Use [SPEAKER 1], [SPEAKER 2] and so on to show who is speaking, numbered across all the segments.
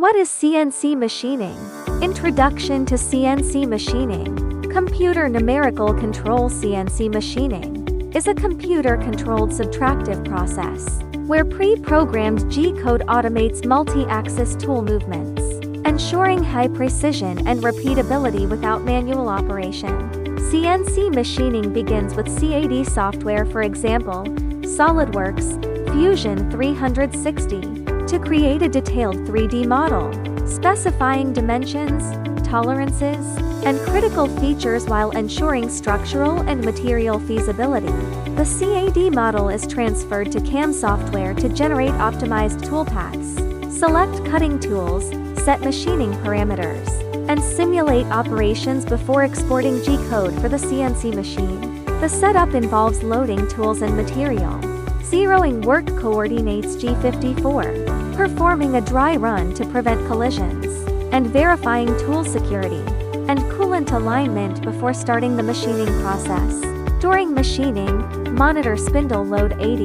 [SPEAKER 1] What is CNC machining? Introduction to CNC machining. Computer numerical control. CNC machining is a computer-controlled subtractive process where pre-programmed G-code automates multi-axis tool movements, ensuring high precision and repeatability without manual operation. CNC machining begins with CAD software, for example, SolidWorks, Fusion 360, to create a detailed 3D model, specifying dimensions, tolerances, and critical features while ensuring structural and material feasibility. The CAD model is transferred to CAM software to generate optimized toolpaths, select cutting tools, set machining parameters, and simulate operations before exporting G-code for the CNC machine. The setup involves loading tools and material, zeroing work coordinates G54, performing a dry run to prevent collisions, and verifying tool security and coolant alignment before starting the machining process. During machining, monitor spindle load 80,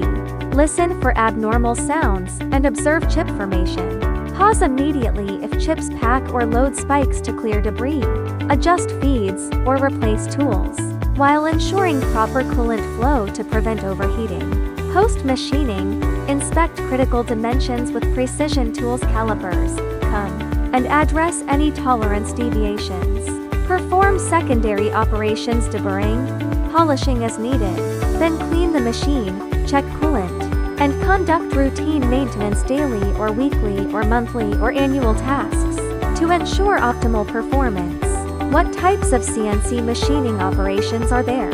[SPEAKER 1] listen for abnormal sounds, and observe chip formation. Pause immediately if chips pack or load spikes to clear debris. Adjust feeds or replace tools, while ensuring proper coolant flow to prevent overheating. Post-machining, inspect critical dimensions with precision tools calipers, CUN, and address any tolerance deviations. Perform secondary operations, deburring, polishing as needed, then clean the machine, check coolant, and conduct routine maintenance daily or weekly or monthly or annual tasks to ensure optimal performance. What types of CNC machining operations are there?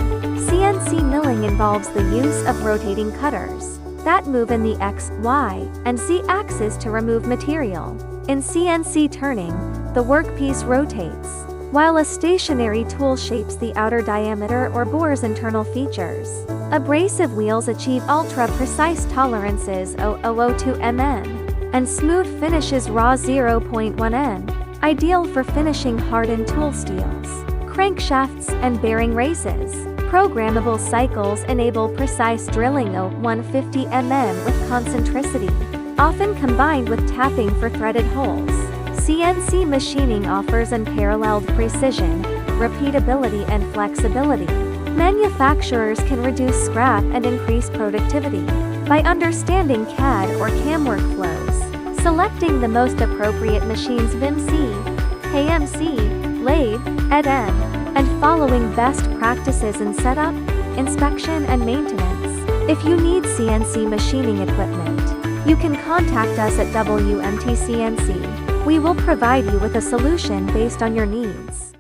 [SPEAKER 1] CNC milling involves the use of rotating cutters that move in the X, Y, and Z axis to remove material. In CNC turning, the workpiece rotates, while a stationary tool shapes the outer diameter or bores internal features. Abrasive wheels achieve ultra-precise tolerances 0.002 mm, and smooth finishes raw 0.1 mm, ideal for finishing hardened tool steels, crankshafts, and bearing races. Programmable cycles enable precise drilling 150 mm with concentricity, often combined with tapping for threaded holes. CNC machining offers unparalleled precision, repeatability, and flexibility. Manufacturers can reduce scrap and increase productivity by understanding CAD or CAM workflows, selecting the most appropriate machines VIMC, KMC, lathe, EDM, and following best practices in setup, inspection, and maintenance. If you need CNC machining equipment, you can contact us at WMT CNC. We will provide you with a solution based on your needs.